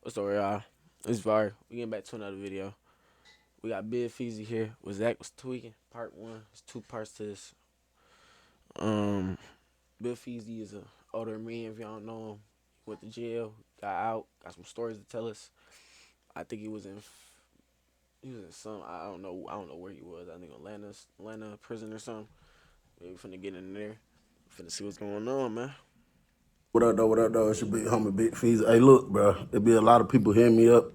What's up, y'all? It's Var. We getting back to another video. We got Big Feezy here. What Zach was tweaking. Part one. There's two parts to this. Um, Big Feezy is a older man. If y'all don't know him, he went to jail, got out, got some stories to tell us. I think he was in some. I don't know. I don't know where he was. I think Atlanta prison or something. We finna get in there. Finna see what's going on, man. What up, though? What up, though? It's your big homie, Big Fees. Hey, look, bro. There be a lot of people hitting me up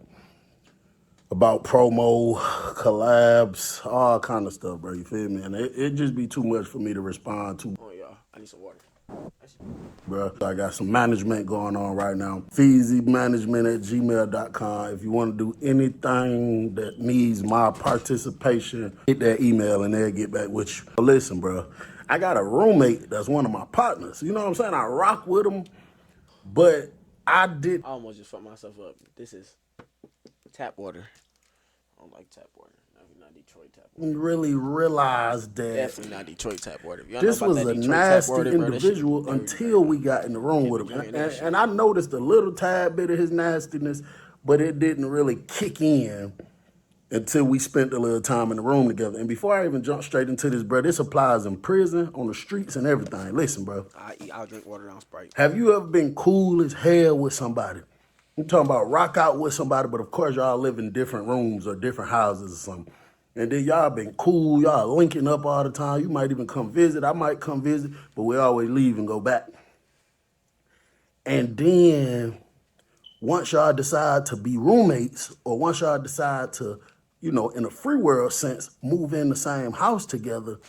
about promo, collabs, all kind of stuff, bro. You feel me? And it just be too much for me to respond to, Oh, y'all. I need some water. bro. I got some management going on right now. FeezyManagement@gmail.com. If you want to do anything that needs my participation, hit that email and they'll get back with you. But listen, bro. I got a roommate that's one of my partners. You know what I'm saying? I rock with him, but I did. I almost just fucked myself up. This is tap water. I don't like tap water. No, not Detroit tap water. Really realized that Definitely not Detroit tap water. If y'all know this about was that a Detroit tap nasty water, bro, that shit individual dirty until right we now. got in the room Can't with be him. drinking And, that and, shit. and I noticed a little tad bit of his nastiness, but it didn't really kick in until we spent a little time in the room together. And before I even jump straight into this, bro, this applies in prison, on the streets, and everything. Listen, bro. I'll drink water down Sprite. Have you ever been cool as hell with somebody? I'm talking about rock out with somebody, but of course y'all live in different rooms or different houses or something. And then y'all been cool, y'all linking up all the time. You might even come visit. I might come visit, but we always leave and go back. And then once y'all decide to be roommates, or once y'all decide to, in a free world sense, move in the same house together,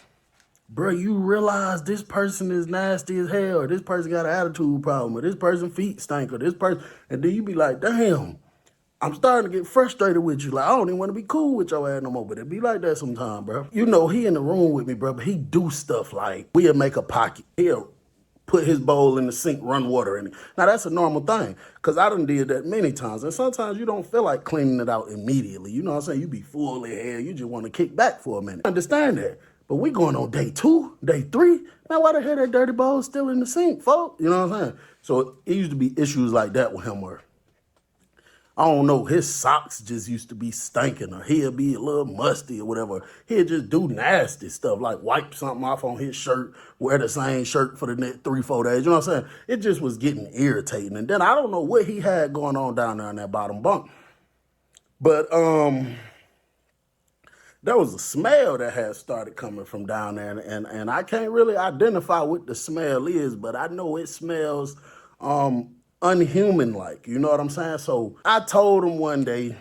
bro, you realize this person is nasty as hell, or this person got an attitude problem, or this person feet stink, or this person, and then you be like, damn, I'm starting to get frustrated with you. Like, I don't even want to be cool with your ass no more, but it be like that sometimes, bro. You know, he in the room with me, bro, but he do stuff like, we'll make a pocket. He'll put his bowl in the sink, run water in it. Now, that's a normal thing, because I done did that many times, and sometimes you don't feel like cleaning it out immediately. You know what I'm saying? You be full of hair. You just want to kick back for a minute. I understand that. But we going on day 2, day 3. Man, why the hell that dirty bowl still in the sink, folks? You know what I'm saying? So it used to be issues like that with him where, I don't know, his socks just used to be stinking, or he'll be a little musty or whatever. He'll just do nasty stuff, like wipe something off on his shirt, wear the same shirt for the next 3-4 days. You know what I'm saying? It just was getting irritating. And then I don't know what he had going on down there in that bottom bunk. But there was a smell that had started coming from down there, and I can't really identify what the smell is, but I know it smells unhuman like. You know what I'm saying? So I told him one day,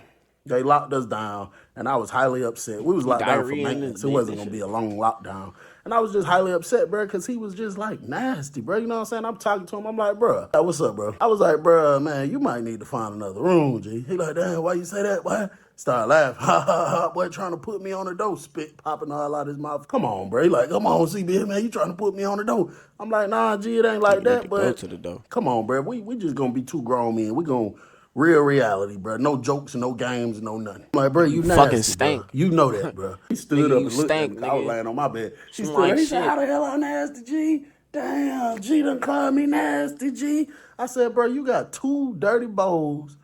they locked us down, and I was highly upset. We was He locked down for diarrhea in this maintenance. It bitch. wasn't That gonna shit. be a long lockdown. And I was just highly upset, bro, because he was just like nasty, bro. You know what I'm saying? I'm talking to him. I'm like, bro, hey, what's up, bro? I was like, bro, man, you might need to find another room, G. He like, damn, why you say that, boy? Start laughing. Ha ha ha, boy, trying to put me on the door, spit popping all out his mouth. Come on, bro. He like, come on, CB, man, you trying to put me on the door. I'm like, nah, G, it ain't like Nigga need that, to go but to the door. come on, bro. We just gonna be two grown men. We gonna real reality, bro. No jokes, no games, no nothing. I'm like, bro, Nigga, you you fucking nasty, bro. stank. You know that, bro. He stood Nigga, up you and looked at me. stank, 'Cause I was nigga. laying on my bed. He Smell stood like up. He said, shit. how the hell I nasty, G? Damn, G done called me nasty, G. I said, bro, you got 2 dirty bowls,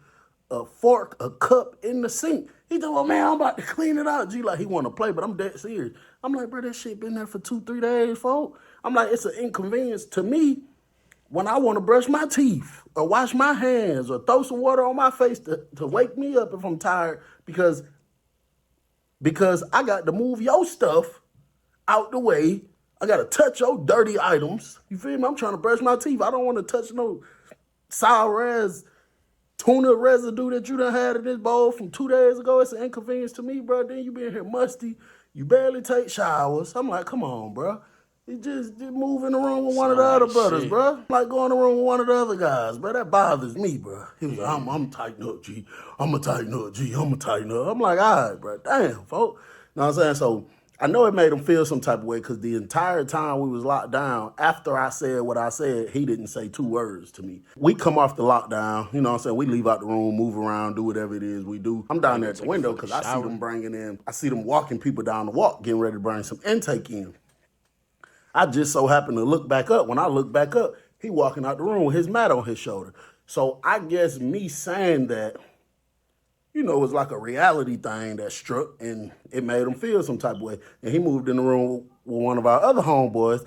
a fork, a cup in the sink. He said, well, man, I'm about to clean it out. G, like he want to play, but I'm dead serious. I'm like, bro, that shit been there for 2-3 days, folks. I'm like, it's an inconvenience to me when I want to brush my teeth or wash my hands or throw some water on my face to wake me up if I'm tired because I got to move your stuff out the way. I got to touch your dirty items. You feel me? I'm trying to brush my teeth. I don't want to touch no sour ass tuna residue that you done had in this bowl from 2 days ago. It's an inconvenience to me, bro. Then you been here musty. You barely take showers. I'm like, come on, bro. You just move in the room with one of the Smell other like brothers, shit. bro. Like go in the room with one of the other guys, bro. That bothers me, bro. He was like, I'm tighten up, G. I'm a tighten up, G. I'm a tighten up. I'm like, all right, bro. Damn, folks. You know what I'm saying? So I know it made him feel some type of way because the entire time we was locked down, after I said what I said, he didn't say 2 words to me. We come off the lockdown, you know what I'm saying? We leave out the room, move around, do whatever it is we do. I'm Gotta down go there at the take a window fucking because I see shower. them walking people down the walk, getting ready to bring some intake in. I just so happened to look back up. When I look back up, he walking out the room with his mat on his shoulder. So I guess me saying that, it was like a reality thing that struck and it made him feel some type of way. And he moved in the room with one of our other homeboys.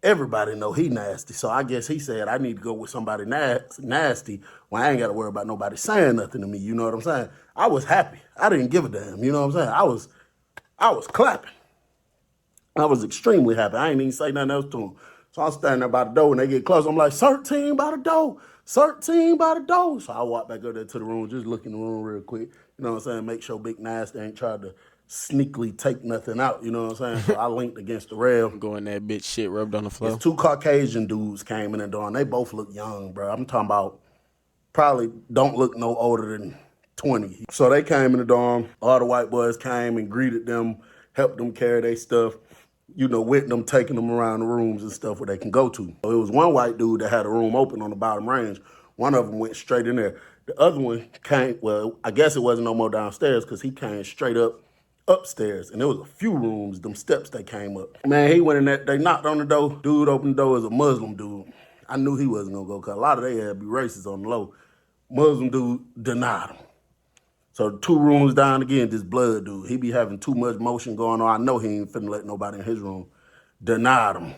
Everybody know he nasty. So I guess he said, I need to go with somebody nasty when I ain't got to worry about nobody saying nothing to me. You know what I'm saying? I was happy. I didn't give a damn. You know what I'm saying? I was clapping. I was extremely happy. I ain't even say nothing else to him. So I'm standing there by the door and they get close. I'm like, "Cert team by the door. Cert team by the door." So I walk back up there to the room, just look in the room real quick. You know what I'm saying? Make sure Big Nasty ain't tried to sneakily take nothing out. You know what I'm saying? So I linked against the rail. Go in that bitch shit rubbed on the It's floor. two Caucasian dudes came in the door and they both look young, bro. I'm talking about probably don't look no older than 20. So they came in the dorm. All the white boys came and greeted them, helped them carry their stuff, with them, taking them around the rooms and stuff where they can go to. So it was one white dude that had a room open on the bottom range. One of them went straight in there. The other one came, well, I guess it wasn't no more downstairs because he came straight up upstairs. And there was a few rooms, them steps they came up. Man, he went in there, they knocked on the door. Dude opened the door as a Muslim dude. I knew he wasn't going to go because a lot of they had be racist on the low. Muslim dude denied him. So 2 rooms down again, this blood dude, he be having too much motion going on. I know he ain't finna let nobody in his room. Denied him.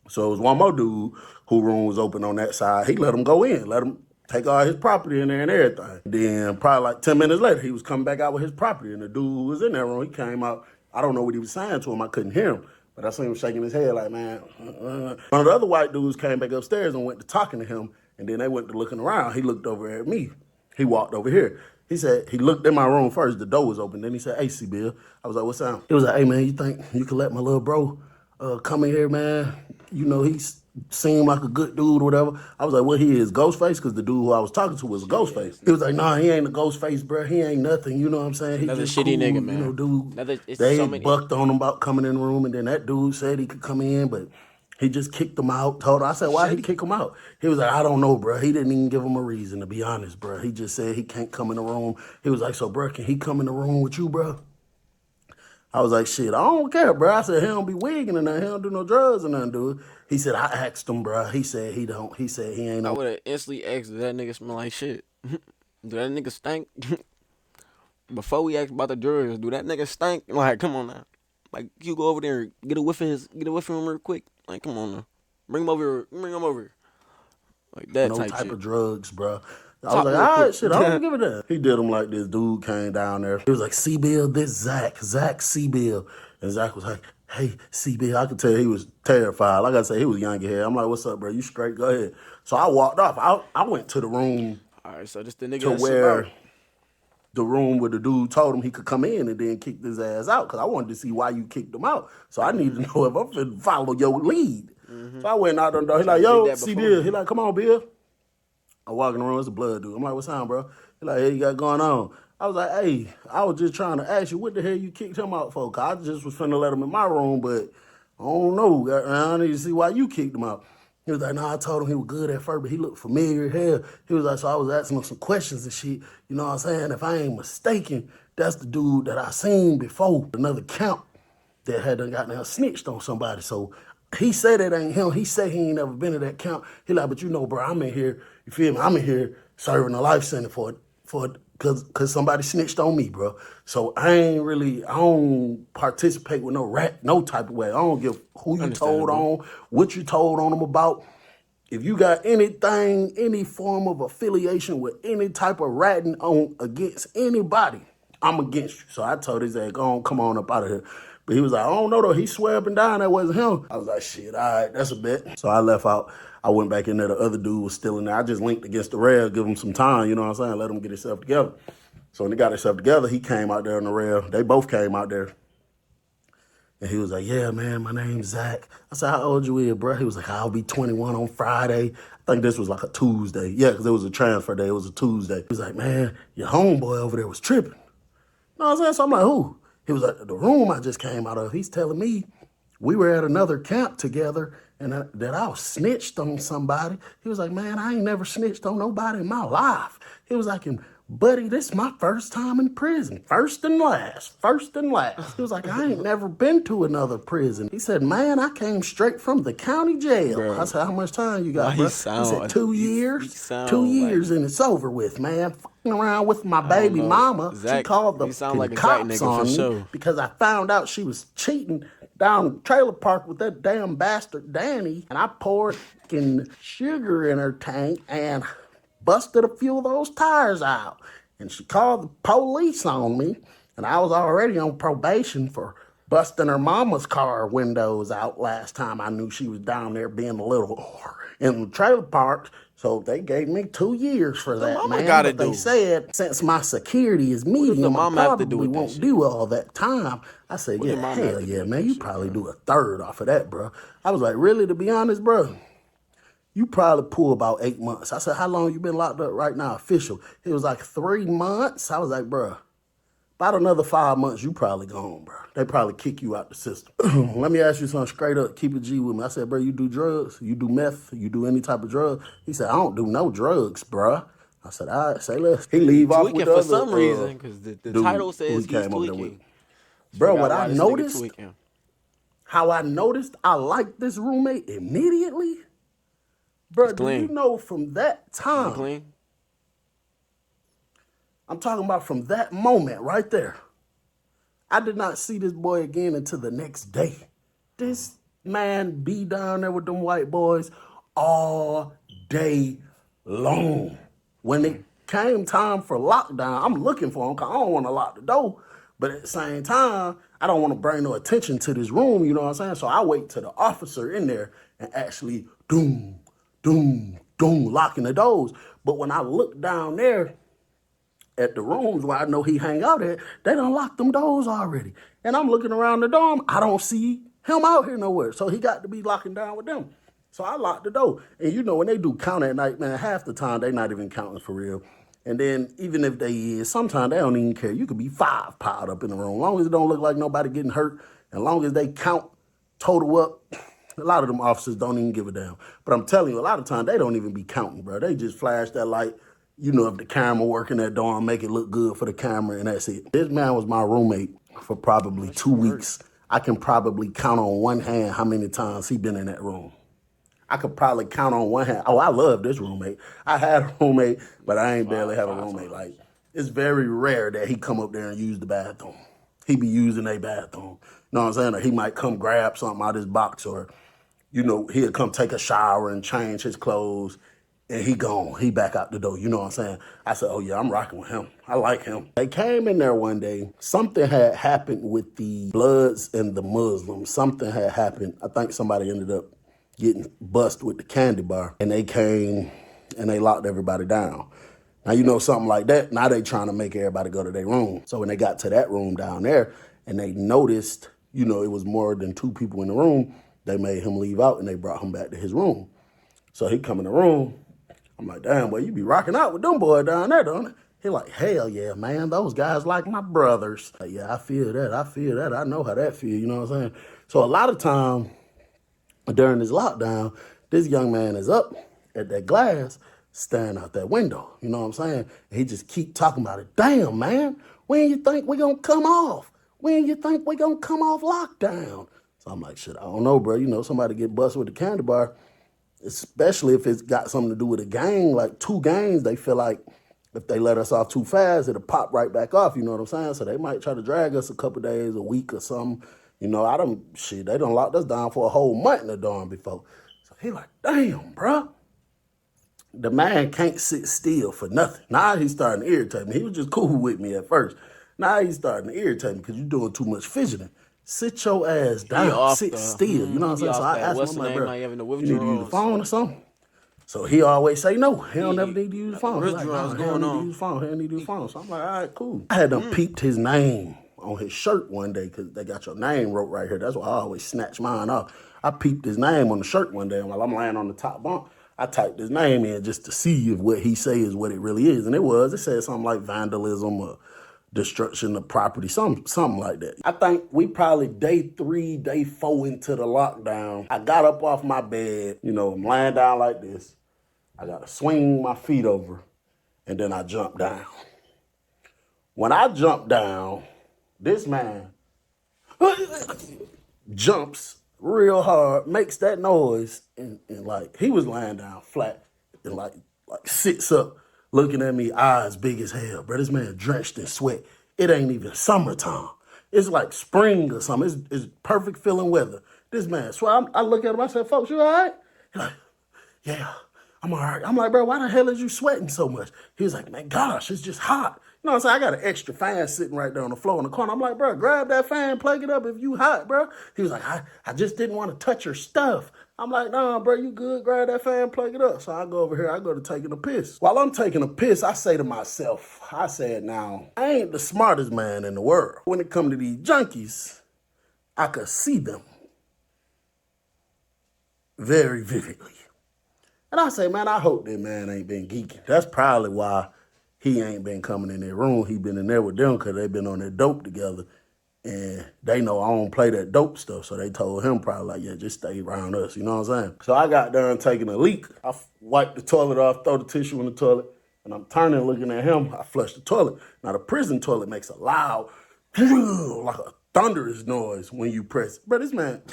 So it was one more dude whose room was open on that side. He let him go in, let him take all his property in there and everything. Then probably like 10 minutes later, he was coming back out with his property. And the dude who was in that room, he came out. I don't know what he was saying to him. I couldn't hear him. But I seen him shaking his head like, man. One of the other white dudes came back upstairs and went to talking to him. And then they went to looking around. He looked over at me. He walked over here. He said, he looked in my room first. The door was open. Then he said, "Hey, C-Bill." I was like, "What's up?" He was like, "Hey, man, you think you can let my little bro come in here, man? He seemed like a good dude or whatever." I was like, "What he is, Ghostface?" Because the dude who I was talking to was a Ghostface. He was like, "Nah, he ain't a Ghostface, bro. He ain't nothing." You know what I'm saying? He Another just shitty cool, nigga, man. dude. It's They so many. bucked on him about coming in the room, and then that dude said he could come in, but he just kicked him out. Told her, I said, "Why'd he kick him out?" He was like, "I don't know, bro. He didn't even give him a reason, to be honest, bro. He just said he can't come in the room." He was like, "So, bro, can he come in the room with you, bro?" I was like, "Shit, I don't care, bro." I said, "He don't be wigging and nothing. He don't do no drugs and nothing, dude." He said, "I asked him, bro. He said he don't. He said he ain't I no." would have instantly asked, "Does that nigga smell like shit? Do that nigga stink?" Before we ask about the drugs, do that nigga stink? Like, come on now. Like, you go over there, and get a whiff of him real quick. Like, come on now. Bring him over here. Bring him over here. Like, that No type type shit. of drugs, bro. I was Talk like, real "All quick. right, shit, I don't give a damn." He did him like this. Dude came down there. He was like, "C-Bill, this Zach C-Bill." And Zach was like, "Hey, C-Bill." I could tell he was terrified. Like I said, he was young ahead. I'm like, "What's up, bro? You straight? Go ahead." So I walked off. I went to the room Alright, so this the nigga to that slip where out. the dude told him he could come in and then kicked his ass out because I wanted to see why you kicked him out. So I needed to know if I'm finna follow your lead. So I went out on the door. He Try like, to dig "Yo, that C Bill." He beforehand. like, "Come on, Bill." I walk in the room, it's a blood dude. I'm like, "What's up, bro?" He like, "Hey, you got going on?" I was like, "Hey, I was just trying to ask you what the hell you kicked him out for. Cause I just was finna let him in my room, but I don't know. I need to see why you kicked him out." He was like, "No, I told him he was good at first, but he looked familiar as hell." He was like, "So I was asking him some questions and shit. You know what I'm saying? If I ain't mistaken, that's the dude that I seen before another camp that had done gotten snitched on somebody." So he said it ain't him. He said he ain't never been to that camp. He like, "But bro, I'm in here, you feel me? I'm in here serving a life sentence for cause somebody snitched on me, bro. So I don't participate with no rat, no type of way. I don't give who you told Understandable. on, what you told on them about. If you got anything, any form of affiliation with any type of ratting on against anybody, I'm against you." So I told his ass, "Go on, come on up out of here." But he was like, "I don't know though." He swear up and down that wasn't him. I was like, "Shit, all right, that's a bet." So I left out. I went back in there. The other dude was still in there. I just linked against the rail, give him some time, you know what I'm saying? Let him get himself together. So when he got himself together, he came out there on the rail. They both came out there. And he was like, "Yeah, man, my name's Zach." I said, "How old you is, bro?" He was like, "I'll be 21 on Friday." I think this was like a Tuesday. Yeah, because it was a transfer day. It was a Tuesday. He was like, "Man, your homeboy over there was tripping." You know what I'm saying? So I'm like, "Who?" He was like, "The room I just came out of." He's telling me we were at another camp together and that I was snitched on somebody. He was like, "Man, I ain't never snitched on nobody in my life." He was like, "And buddy, this is my first time in prison. First and last. First and last. He was like, I ain't never been to another prison. He said, man, I came straight from the county jail. I Bro, said, how much time you why got, he bro? He said, sound? 2 years. He 2 sound like years and it's over with, man. Fucking around with my I don't baby know. mama. She Zach, called the he sound fucking like a Zach cops nigga for on me sure. because I found out she was cheating down the trailer park with that damn bastard Danny. And I poured fucking sugar in her tank and busted a few of those tires out. And she called the police on me. And I was already on probation for busting her mama's car windows out last time I knew she was down there being a little whore in the trailer park. So they gave me 2 years for The that, mama man. gotta But they do. said since my security is What does the medium, I mama have to do probably with that won't shit? do all that time. I said, What yeah, the mama have hell to do yeah, with man. that You shit, probably bro? do a third off of that, bro. I was like, really, to be honest, bro? You probably pull about 8 months. I said, how long you been locked up right now, official? It was like 3 months. I was like, bro, about another 5 months, you probably gone, bro. They probably kick you out the system. Let me ask you something straight up. Keep it G with me. I said, bro, you do drugs? You do meth? You do any type of drug? He said, I don't do no drugs, bro. I said, all right, say less. He He leave off with tweaking the for other some reason because the dude title who says he he's came over there with. tweaking. Bro, what Forgot I why this nigga noticed, tweaking. how I noticed I liked this roommate immediately. He's Bro, do you clean. know from that Is he time, clean? I'm talking about from that moment right there, I did not see this boy again until the next day. This man be down there with them white boys all day long. When it came time for lockdown, I'm looking for him because I don't want to lock the door. But at the same time, I don't want to bring no attention to this room, you know what I'm saying? So I wait till the officer in there and actually doom, doom, doom, locking the doors. But when I look down there, at the rooms where I know he hang out at, they done locked them doors already. And I'm looking around the dorm, I don't see him out here nowhere. So he got to be locking down with them. So I locked the door. And you know, when they do count at night, man, half the time they not even counting for real. And then even if they is, sometimes they don't even care. You could be 5 piled up in the room. As long as it don't look like nobody getting hurt, as long as they count total up, a lot of them officers don't even give a damn. But I'm telling you, a lot of times they don't even be counting, bro. They just flash that light. You know, if the camera working that dorm, make it look good for the camera, and that's it. This man was my roommate for Oh, probably that two shit hurt. weeks. I can probably count on one hand how many times he been in that room. I could probably count on one hand. Oh, I love this roommate. I had a roommate, but I ain't barely have a Five roommate. times. Like, it's very rare that he come up there and use the bathroom. He be using a bathroom. You know what I'm saying? Or he might come grab something out of his box, or you know, he'll come take a shower and change his clothes, and he gone. He back out the door. You know what I'm saying? I said, oh yeah, I'm rocking with him. I like him. They came in there one day. Something had happened with the Bloods and the Muslims. Something had happened. I think somebody ended up getting bust with the candy bar, and they came and they locked everybody down. Now, you know, something like that, now they trying to make everybody go to their room. So when they got to that room down there and they noticed, you know, it was more than 2 people in the room, they made him leave out and they brought him back to his room. So he come in the room. I'm like, damn, boy, you be rocking out with them boys down there, don't it? He like, hell yeah, man. Those guys like my brothers. Like, yeah, I feel that. I feel that. I know how that feel. You know what I'm saying? So a lot of time during this lockdown, this young man is up at that glass staring out that window. You know what I'm saying? And he just keep talking about it. Damn, man, when you think we gonna come off? When you think we gonna come off lockdown? So I'm like, shit, I don't know, bro. You know, somebody get busted with the candy bar, especially if it's got something to do with a gang, like 2 gangs, they feel like if they let us off too fast, it'll pop right back off, you know what I'm saying? So they might try to drag us a couple days, a week or something. You know, they done locked us down for a whole month in the dorm before. So he like, damn, bro. The man can't sit still for nothing. Now he's starting to irritate me. He was just cool with me at first. Now he's starting to irritate me because you're doing too much fidgeting. Sit your ass He down. off Sit the. still. You know what He I'm be saying? So off I that. asked him, What's I'm the like, name? bro, Not having the you need to use the withdrawals. phone or something? So he always say no. He don't never He need to use the got the phone. He like, withdrawals nah, he don't going need to on. use the phone. He don't need to use the phone. So I'm like, all right, cool. I had them peeped his name on his shirt one day because they got your name wrote right here. That's why I always snatch mine off. I peeped his name on the shirt one day, and while I'm laying on the top bunk, I typed his name in just to see if what he say is what it really is. And it was. It said something like vandalism or destruction of property, something like that. I think we probably day 3, day 4 into the lockdown. I got up off my bed, you know, I'm lying down like this. I gotta swing my feet over, and then I jump down. When I jump down, this man jumps real hard, makes that noise, and like he was lying down flat and like sits up, looking at me, eyes big as hell. Bro, this man drenched in sweat. It ain't even summertime. It's like spring or something. It's perfect feeling weather. This man, so I look at him, I said, folks, you all right? He's like, yeah, I'm all right. I'm like, bro, why the hell is you sweating so much? He was like, man, gosh, it's just hot. You know what I'm saying? I got an extra fan sitting right there on the floor in the corner. I'm like, bro, grab that fan, plug it up if you hot, bro. He was like, I just didn't want to touch your stuff. I'm like, nah, bro, you good? Grab that fan, plug it up. So I go over here, I go to taking a piss. While I'm taking a piss, I say to myself, I said, now, I ain't the smartest man in the world. When it come to these junkies, I could see them very vividly. And I say, man, I hope that man ain't been geeking. That's probably why he ain't been coming in their room. He been in there with them because they been on their dope together. And they know I don't play that dope stuff. So they told him probably like, yeah, just stay around us. You know what I'm saying? So I got done taking a leak. I wiped the toilet off, throw the tissue in the toilet. And I'm turning, looking at him. I flush the toilet. Now the prison toilet makes a loud, like a thunderous noise when you press it. Bro, this man...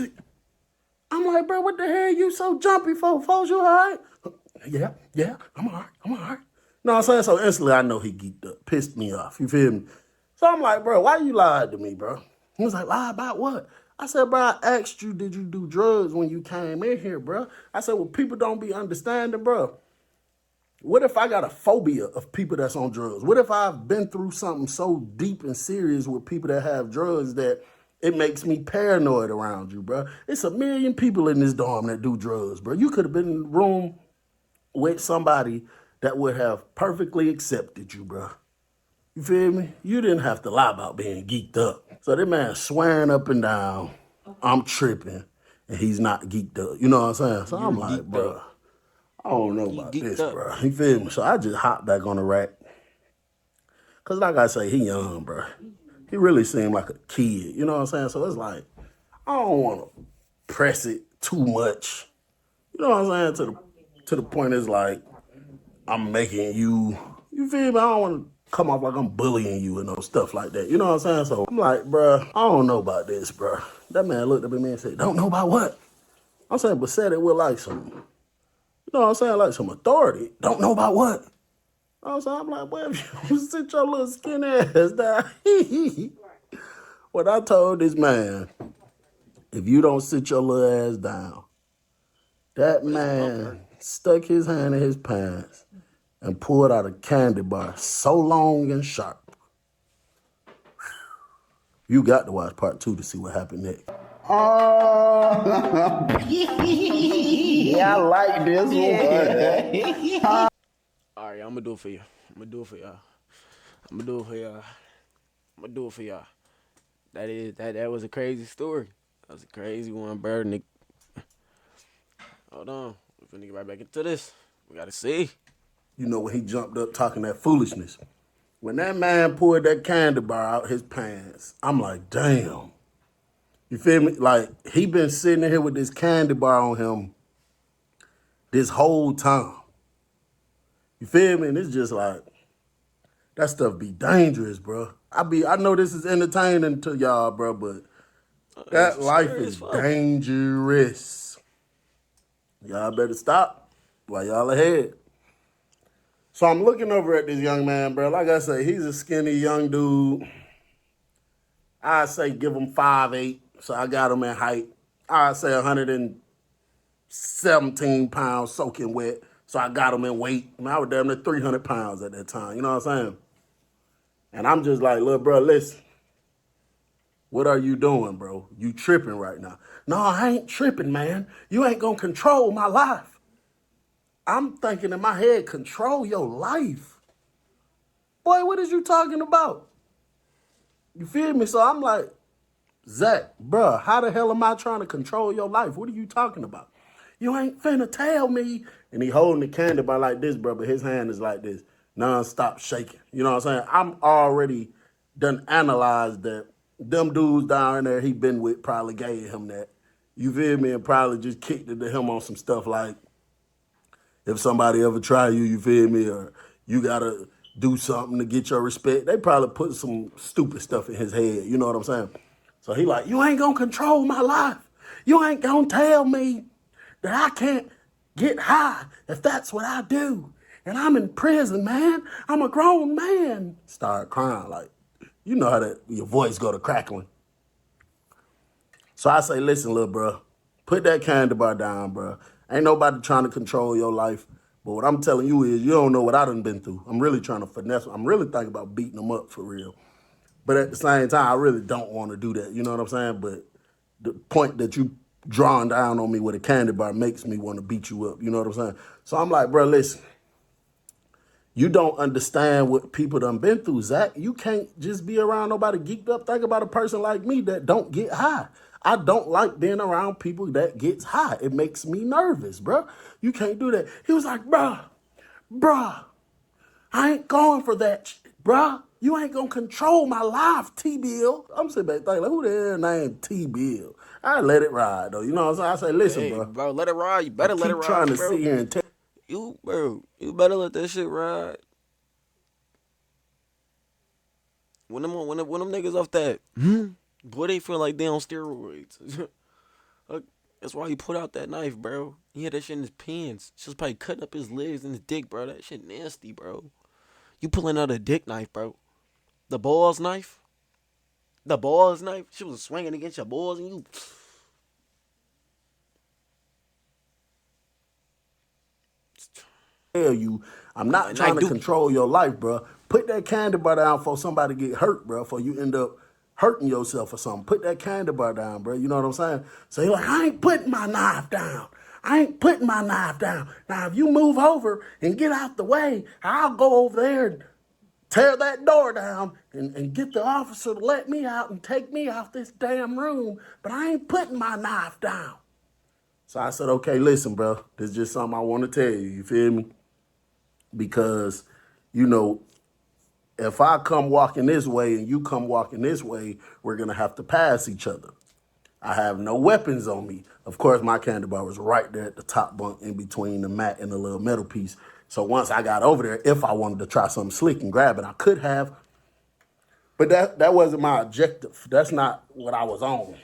I'm like, bro, what the hell you so jumpy for? Folks, you all right? Yeah, I'm all right. You know what I'm saying? So instantly I know he geeked up, pissed me off. You feel me? So I'm like, bro, why you lied to me, bro? He was like, lie about what? I said, bro, I asked you, did you do drugs when you came in here, bro? I said, well, people don't be understanding, bro. What if I got a phobia of people that's on drugs? What if I've been through something so deep and serious with people that have drugs that it makes me paranoid around you, bro? It's a million people in this dorm that do drugs, bro. You could have been in the room with somebody that would have perfectly accepted you, bro. You feel me? You didn't have to lie about being geeked up. So that man swearing up and down, I'm tripping, and he's not geeked up. You know what I'm saying? So You're I'm like, geeked up. bro, I don't know He about geeked this, up. bro. You feel me? So I just hopped back on the rack. Cause like I say, he young, bro. He really seemed like a kid. You know what I'm saying? So it's like, I don't want to press it too much. You know what I'm saying? To the point it's like I'm making you. You feel me? I don't want to come off like I'm bullying you and no stuff like that. You know what I'm saying? So I'm like, bro, I don't know about this, bro. That man looked up at me and said, "Don't know about what?" I'm saying, but said it with like some, you know what I'm saying, like some authority. Don't know about what? I'm like, boy, if you sit your little skinny ass down. What I told this man, if you don't sit your little ass down, that What is a bumper? man stuck his hand in his pants and pulled out a candy bar so long and sharp. You got to watch part 2 to see what happened next. Oh, yeah, I like this one. All right, I'm gonna do it for you. I'm gonna do it for y'all. I'm gonna do it for y'all. I'm gonna do it for y'all. That was a crazy story. That was a crazy one, bro. Nick. Hold on. We're finna get right back into this. We gotta see. You know, when he jumped up talking that foolishness. When that man pulled that candy bar out his pants, I'm like, damn. You feel me? Like, he been sitting here with this candy bar on him this whole time. You feel me? And it's just like, that stuff be dangerous, bro. I know this is entertaining to y'all, bro, but that It's life scary as is fuck. dangerous. Y'all better stop while y'all ahead. So I'm looking over at this young man, bro. Like I say, he's a skinny young dude. I say give him 5'8", so I got him in height. I say 117 pounds soaking wet, so I got him in weight. I mean, I was damn near 300 pounds at that time. You know what I'm saying? And I'm just like, look, bro, listen. What are you doing, bro? You tripping right now. No, I ain't tripping, man. You ain't gonna control my life. I'm thinking in my head, control your life. Boy, what is you talking about? You feel me? So I'm like, Zach, bruh, how the hell am I trying to control your life? What are you talking about? You ain't finna tell me. And he holding the candy bar like this, bro, but his hand is like this, non-stop shaking. You know what I'm saying? I'm already done analyzed that them dudes down there he been with probably gave him that. You feel me? And probably just kicked it to him on some stuff like, if somebody ever try you, you feel me? Or you gotta do something to get your respect. They probably put some stupid stuff in his head. You know what I'm saying? So he like, you ain't gonna control my life. You ain't gonna tell me that I can't get high if that's what I do. And I'm in prison, man. I'm a grown man. Start crying like, you know how that your voice go to crackling. So I say, listen, little bro, put that candy bar down, bro. Ain't nobody trying to control your life. But what I'm telling you is you don't know what I done been through. I'm really trying to finesse. I'm really thinking about beating them up for real. But at the same time, I really don't want to do that. You know what I'm saying? But the point that you drawing down on me with a candy bar makes me want to beat you up. You know what I'm saying? So I'm like, bro, listen, you don't understand what people done been through, Zach. You can't just be around nobody geeked up. Think about a person like me that don't get high. I don't like being around people that gets high. It makes me nervous, bro. You can't do that. He was like, bruh, I ain't going for that shit, bruh. You ain't gonna control my life, T-Bill. I'm sitting back thinking, like, who the hell named T-Bill? I let it ride, though. You know what I'm saying? I say, listen, Hey, bro, bro, let it ride. You I better let it keep trying ride, to sit bro. here and tell You better let that shit ride. When them niggas off that, boy, they feel like they on steroids. Look, that's why he put out that knife, bro. He had that shit in his pants. She was probably cutting up his legs and his dick, bro. That shit nasty, bro. You pulling out a dick knife, bro. The balls knife. The balls knife. She was swinging against your balls and you. you, I'm not And I trying to do. control your life, bro. Put that candy bar down before somebody get hurt, bro, before you end up hurting yourself or something. Put that candy bar down, bro. You know what I'm saying? So he like, I ain't putting my knife down. I ain't putting my knife down. Now, if you move over and get out the way, I'll go over there and tear that door down and get the officer to let me out and take me out this damn room. But I ain't putting my knife down. So I said, okay, listen, bro. This is just something I want to tell you. You feel me? Because, you know, if I come walking this way and you come walking this way, we're going to have to pass each other. I have no weapons on me. Of course, my candy bar was right there at the top bunk in between the mat and the little metal piece. So once I got over there, if I wanted to try something slick and grab it, I could have. But that wasn't my objective. That's not what I was on.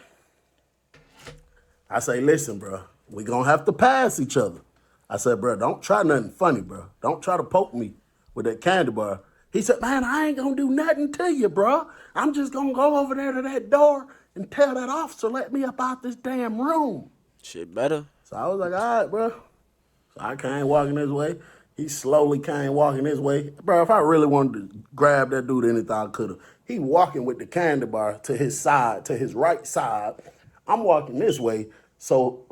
I say, listen, bro, we gonna have to pass each other. I said, bro, don't try nothing funny, bro. Don't try to poke me with that candy bar. He said, man, I ain't gonna do nothing to you, bro. I'm just gonna go over there to that door and tell that officer let me up out this damn room. Shit better. So I was like, all right, bro. So I came walking this way. He slowly came walking this way. Bro, if I really wanted to grab that dude anything, I could have. He walking with the candy bar to his side, to his right side. I'm walking this way. So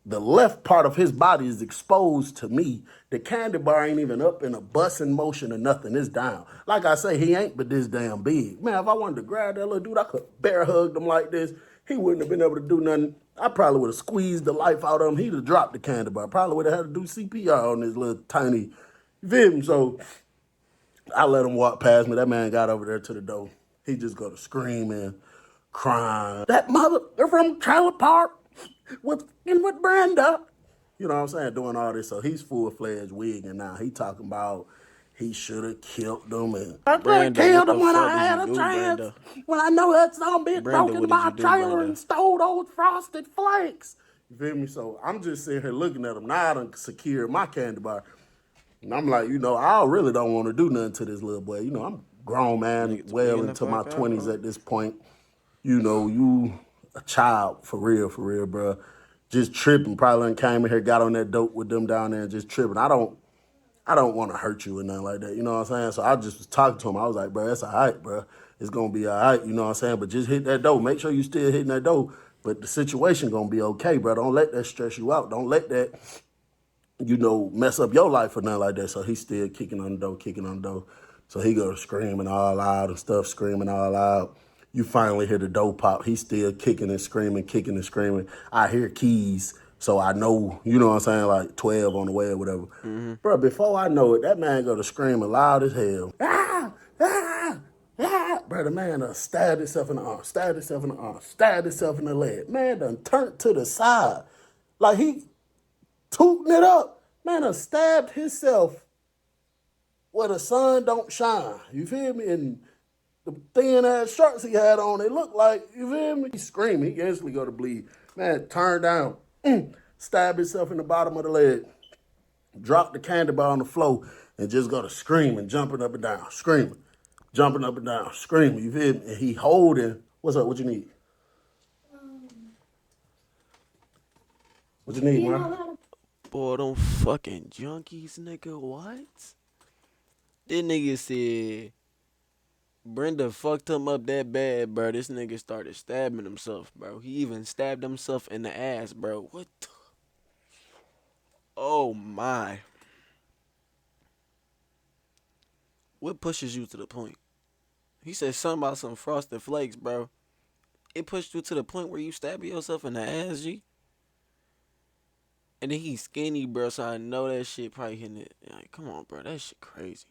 the left part of his body is exposed to me. The candy bar ain't even up in a busting motion or nothing. It's down. Like I say, he ain't but this damn big. Man, if I wanted to grab that little dude, I could bear hug him like this. He wouldn't have been able to do nothing. I probably would have squeezed the life out of him. He'd have dropped the candy bar. Probably would have had to do CPR on this little tiny, you feel me? So I let him walk past me. That man got over there to the door. He just go to screaming, crying. That mother, they're from Trailer Park with Brenda. You know what I'm saying? Doing all this. So he's full-fledged wigging now. He talking about he should have killed them. And I could have Brenda, killed what him the when fuck I did you had a do, chance. Brenda? When I know that some bitch Brenda, broke what into did you my do, trailer Brenda? and stole those frosted flakes. You feel me? So I'm just sitting here looking at him. Now I done secured my candy bar. And I'm like, I really don't want to do nothing to this little boy. I'm a grown man, Nigga well tweaking the into my fuck out, 20s bro. at this point. You a child for real, bro. Just tripping. Probably done came in here, got on that dope with them down there and just tripping. I don't want to hurt you or nothing like that. You know what I'm saying? So I just was talking to him. I was like, bro, that's all right, bro. It's going to be all right. You know what I'm saying? But just hit that dough. Make sure you still hitting that dough. But the situation going to be okay, bro. Don't let that stress you out. Don't let that, mess up your life or nothing like that. So he's still kicking on the door, kicking on the door. So he goes screaming all loud and stuff, screaming all loud. You finally hear the door pop. He's still kicking and screaming, kicking and screaming. I hear keys, so I know, you know what I'm saying, like 12 on the way or whatever. Mm-hmm. Bro, before I know it, that man go to screaming loud as hell. Ah, ah, ah. Bro, the man done stabbed himself in the arm, stabbed himself in the arm, stabbed himself in the leg. Man done turned to the side. Like he tooting it up. Man done stabbed himself where the sun don't shine. You feel me? And the thin ass shorts he had on, they look like, you feel me? He screaming, he instantly go to bleed. Man, turn down, stab himself in the bottom of the leg, drop the candy bar on the floor, and just go to screaming, jumping up and down, screaming, jumping up and down, screaming, you feel me? And he holding, what's up, what you need? What you need, man? Boy, them fucking junkies, nigga. What? This nigga said Brenda fucked him up that bad, bro. This nigga started stabbing himself, bro. He even stabbed himself in the ass, bro. What the? Oh my. What pushes you to the point? He said something about some frosted flakes, bro. It pushed you to the point where you stab yourself in the ass, G. And then he's skinny, bro, so I know that shit probably hitting it. Like, come on, bro. That shit crazy.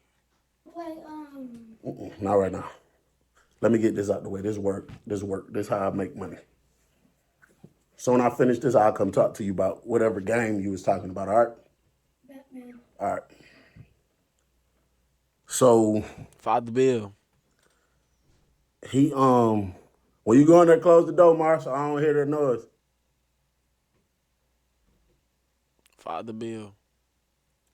Not right now. Let me get this out the way. This work. This how I make money. So when I finish this, I'll come talk to you about whatever game you was talking about, all right? Batman. All right. So Father Bill. he when you go in there, close the door, Mar, so I don't hear that noise. Father Bill.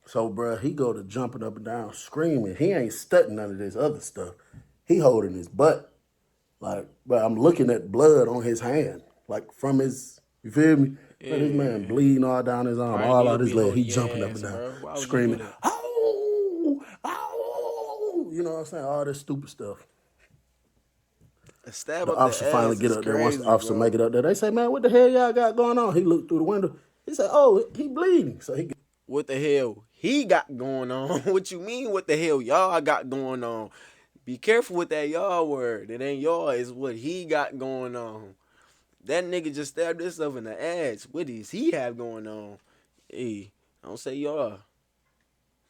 So, bruh, he go to jumping up and down, screaming. He ain't studying none of this other stuff. He holding his butt. Like, but I'm looking at blood on his hand. Like, from his, you feel me? Yeah. Man, this man bleeding all down his arm, Probably all need to out his be leg. He holding your jumping up ass, and down, bro. Why would you do screaming, that? oh, oh, you know what I'm saying? All this stupid stuff. A stab The up the officer finally ass get is up there. Once crazy, the officer bro. make it up there, they say, man, what the hell y'all got going on? He looked through the window. He said, oh, he bleeding. So he What the hell he got going on? What you mean what the hell y'all got going on? Be careful with that y'all word. It ain't y'all, it's what he got going on. That nigga just stabbed himself in the ass. What does he have going on? Hey, don't say y'all.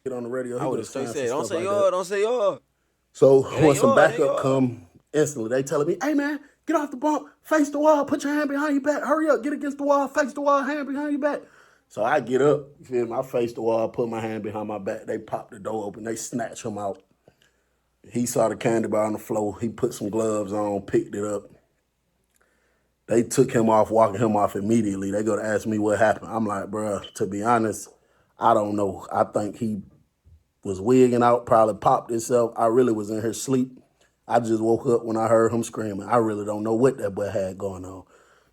get on the radio. I He would go have straight sign some said, don't stuff say like y'all, that. don't say y'all. So It ain't when some y'all, it ain't backup y'all. come, instantly they telling me, hey man, get off the bump, face the wall, put your hand behind your back, hurry up, get against the wall, face the wall, hand behind your back. So I get up, you feel me? I face the wall, put my hand behind my back. They pop the door open, they snatch him out. He saw the candy bar on the floor. He put some gloves on, picked it up. They took him off, walking him off immediately. They go to ask me what happened. I'm like, bruh, to be honest, I don't know. I think he was wigging out, probably popped himself. I really was in here sleep. I just woke up when I heard him screaming. I really don't know what that boy had going on.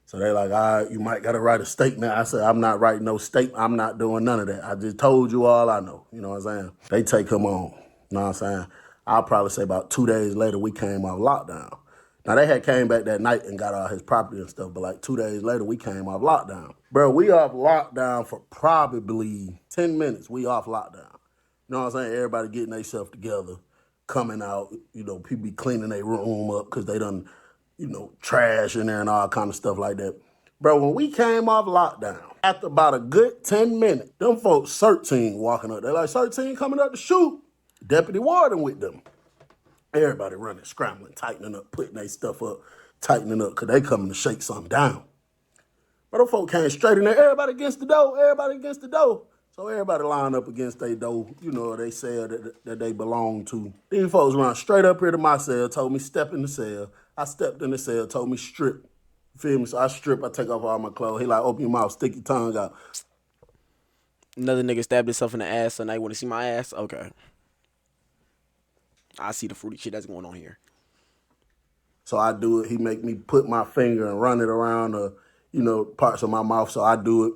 So they like, all right, you might got to write a statement. I said, I'm not writing no statement. I'm not doing none of that. I just told you all I know. You know what I'm saying? They take him on. You know what I'm saying? I'll probably say about 2 days later, we came off lockdown. Now, they had came back that night and got all his property and stuff, but like 2 days later, we came off lockdown. Bro, we off lockdown for probably 10 minutes. We off lockdown. You know what I'm saying? Everybody getting themselves together, coming out. You know, people be cleaning their room up because they done, you know, trash in there and all kind of stuff like that. Bro, when we came off lockdown, after about a good 10 minutes, them folks 13 walking up. They like, 13 coming up to shoot. Deputy warden with them. Everybody running, scrambling, tightening up, putting their stuff up, tightening up, because they coming to shake something down. But them folk came straight in there, everybody against the door, everybody against the door. So everybody lined up against their door, you know, they cell that they belong to. These folks run straight up here to my cell, told me step in the cell. I stepped in the cell, told me strip. You feel me? So I strip, I take off all my clothes. He like, open your mouth, stick your tongue out. Another nigga stabbed himself in the ass, so now you want to see my ass? Okay. I see the fruity shit that's going on here. So I do it. He make me put my finger and run it around the, you know, parts of my mouth. So I do it.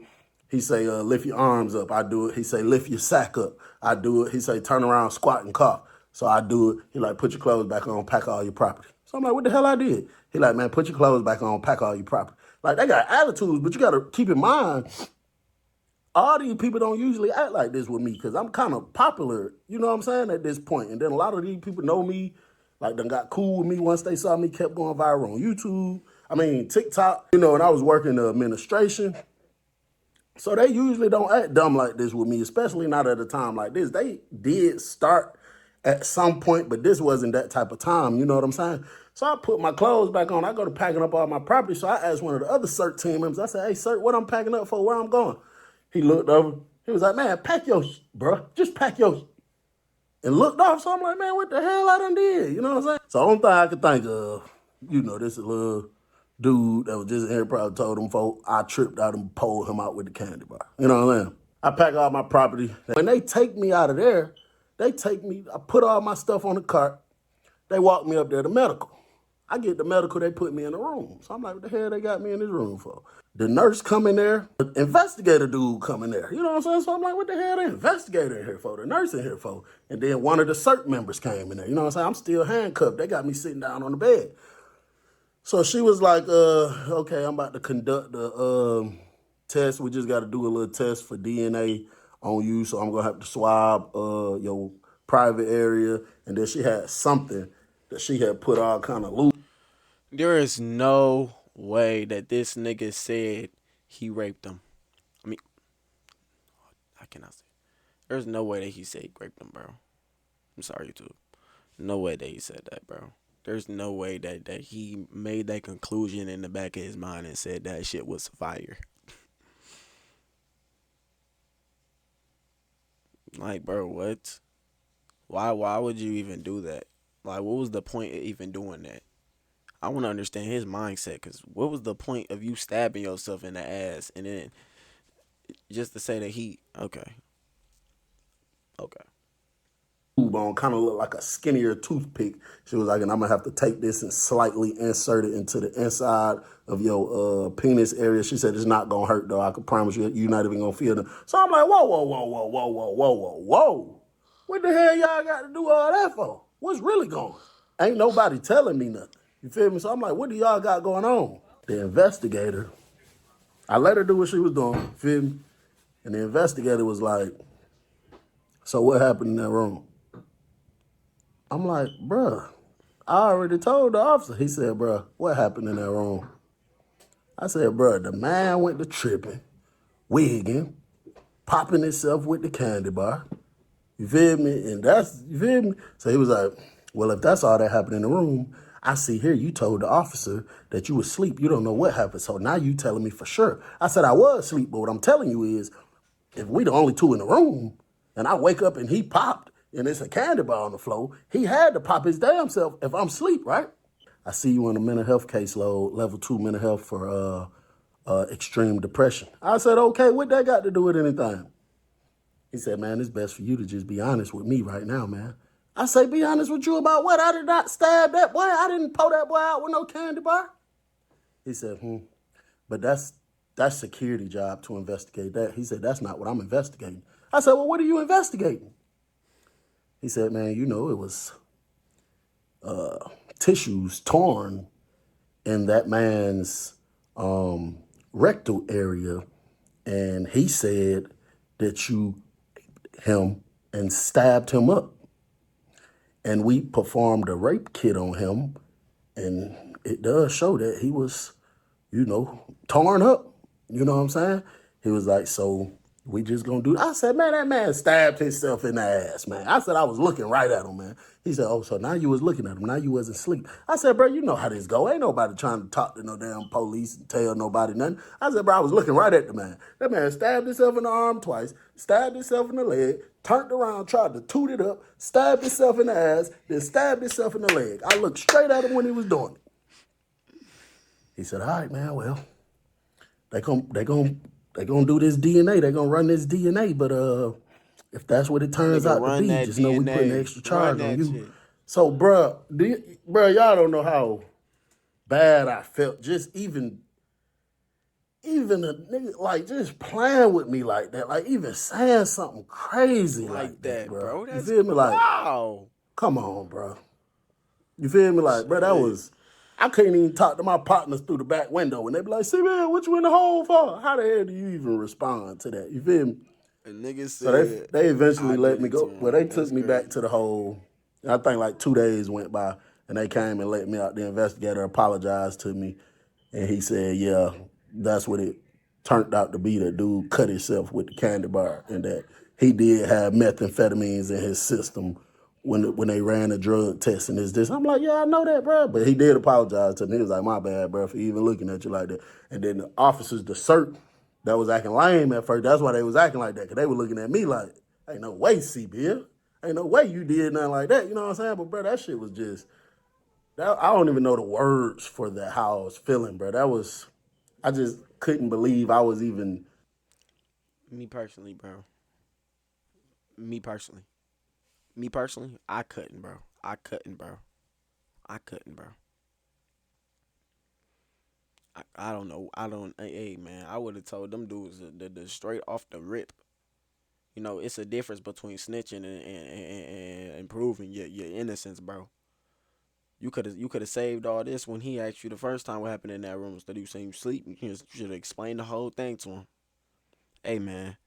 He say, lift your arms up. I do it. He say, lift your sack up. I do it. He say, turn around, squat and cough. So I do it. He like, put your clothes back on, pack all your property. So I'm like, what the hell I did? He like, man, put your clothes back on, pack all your property. Like, they got attitudes, but you got to keep in mind, all these people don't usually act like this with me because I'm kind of popular, you know what I'm saying, at this point. And then a lot of these people know me, like done got cool with me once they saw me, kept going viral on YouTube. I mean, TikTok, you know, and I was working the administration. So they usually don't act dumb like this with me, especially not at a time like this. They did start at some point, but this wasn't that type of time, you know what I'm saying? So I put my clothes back on. I go to packing up all my property. So I asked one of the other CERT team members, I said, hey, CERT, what I'm packing up for, where I'm going? He looked over. He was like, man, pack your, bro. Just pack your. and looked off. So I'm like, man, what the hell I done did? You know what I'm saying? So the only thing I could think of, this little dude that was just in here probably told them folk I tripped out and pulled him out with the candy bar. You know what I'm saying? I pack all my property. When they take me out of there, I put all my stuff on the cart. They walk me up there to medical. I get the medical, they put me in a room. So I'm like, what the hell they got me in this room for? The nurse come in there, the investigator dude come in there. You know what I'm saying? So I'm like, what the hell the investigator in here for? The nurse in here for? And then one of the CERT members came in there. You know what I'm saying? I'm still handcuffed. They got me sitting down on the bed. So she was like, okay, I'm about to conduct the test. We just got to do a little test for DNA on you. So I'm going to have to swab your private area. And then she had something that she had put all kind of loose. There is no way that this nigga said he raped him. I mean, I cannot say. There's no way that he said he raped him, bro. I'm sorry, YouTube. No way that he said that, bro. There's no way that he made that conclusion in the back of his mind and said that shit was fire. Like, bro, what? Why would you even do that? Like, what was the point of even doing that? I want to understand his mindset, because what was the point of you stabbing yourself in the ass and then just to say that okay. Bone kind of looked like a skinnier toothpick. She was like, and I'm gonna have to take this and slightly insert it into the inside of your penis area. She said it's not gonna hurt though. I can promise you, you're not even gonna feel it. So I'm like, whoa, whoa, whoa, whoa, whoa, whoa, whoa, whoa, whoa. What the hell y'all got to do all that for? What's really going on? Ain't nobody telling me nothing. You feel me? So I'm like, what do y'all got going on? The investigator, I let her do what she was doing. You feel me? And the investigator was like, so what happened in that room? I'm like, bruh, I already told the officer. He said, bruh, what happened in that room? I said, bruh, the man went to tripping, wigging, popping himself with the candy bar. You feel me? You feel me? So he was like, well, if that's all that happened in the room, I see here you told the officer that you was asleep. You don't know what happened. So now you telling me for sure. I said, I was asleep, but what I'm telling you is, if we the only two in the room, and I wake up and he popped, and it's a candy bar on the floor, he had to pop his damn self if I'm asleep, right? I see you in a mental health caseload, level 2 mental health for extreme depression. I said, okay, what that got to do with anything? He said, man, it's best for you to just be honest with me right now, man. I say, be honest with you about what? I did not stab that boy. I didn't pull that boy out with no candy bar. He said, but that's security job to investigate that. He said, that's not what I'm investigating. I said, well, what are you investigating? He said, man, it was tissues torn in that man's rectal area. And he said that you him and stabbed him up. And we performed a rape kit on him. And it does show that he was, torn up. You know what I'm saying? He was like, so we just gonna do. I said, man, that man stabbed himself in the ass, man. I said, I was looking right at him, man. He said, oh, so now you was looking at him. Now you wasn't asleep. I said, bro, you know how this go. Ain't nobody trying to talk to no damn police and tell nobody nothing. I said, bro, I was looking right at the man. That man stabbed himself in the arm twice, stabbed himself in the leg, turned around, tried to toot it up, stabbed himself in the ass, then stabbed himself in the leg. I looked straight at him when he was doing it. He said, all right, man, well, they gonna do this DNA. They gonna run this DNA, but if that's what it turns out to be, just know we putting an extra charge on you. Shit. So, bruh, y'all don't know how bad I felt. Just even a nigga like just playing with me like that, like even saying something crazy like that, bro. You feel me? Like, wow. Come on, bro. You feel me? Like, bro, that was. I couldn't even talk to my partners through the back window, and they be like, "See, man, what you in the hole for?" How the hell do you even respond to that? You feel me? And niggas said, so they eventually let me go. Well, they took me back to the hole. I think like 2 days went by, and they came and let me out. The investigator apologized to me, and he said, yeah, that's what it turned out to be. The dude cut himself with the candy bar, and that he did have methamphetamines in his system when they ran a drug test and this. I'm like, yeah, I know that, bro. But he did apologize to me. He was like, my bad, bro, for even looking at you like that. And then the officers, the CERT, that was acting lame at first. That's why they was acting like that, because they were looking at me like, ain't no way, CBL. Ain't no way you did nothing like that. You know what I'm saying? But bro, that shit was just that. I don't even know the words for that how I was feeling, bro. That was I just couldn't believe I was even. Me personally, bro. Me personally. Me personally, I couldn't, bro. I couldn't, bro. I couldn't, bro. I don't know. I don't. Hey, man, I would have told them dudes the straight off the rip. You know, it's a difference between snitching and proving your innocence, bro. You could have saved all this when he asked you the first time what happened in that room instead of you saying you sleep. You should have explained the whole thing to him. Hey, man,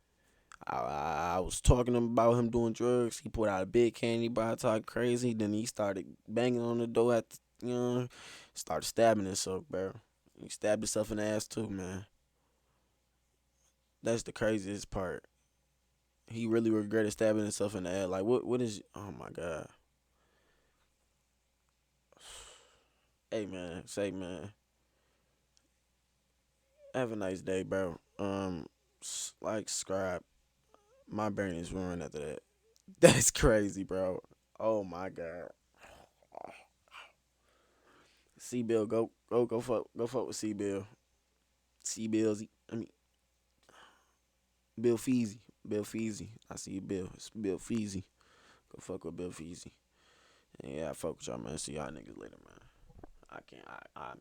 I was talking to him about him doing drugs. He put out a big candy bar, talk crazy. Then he started banging on the door started stabbing himself, bro. He stabbed himself in the ass too, man. That's the craziest part. He really regretted stabbing himself in the ass. Like, what is? Oh my god. Hey man, say man, have a nice day, bro. Like, subscribe. My brain is ruined after that. That's crazy, bro. Oh my god. C Bill, go fuck with C Bill. C Bill's. I mean Bill Feezy. Bill Feezy. I see you, Bill. It's Bill Feezy. Go fuck with Bill Feezy. And yeah, I fuck with y'all, man. See y'all niggas later, man. I can't. Nah,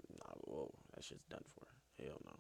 whoa, that shit's done for. Hell no.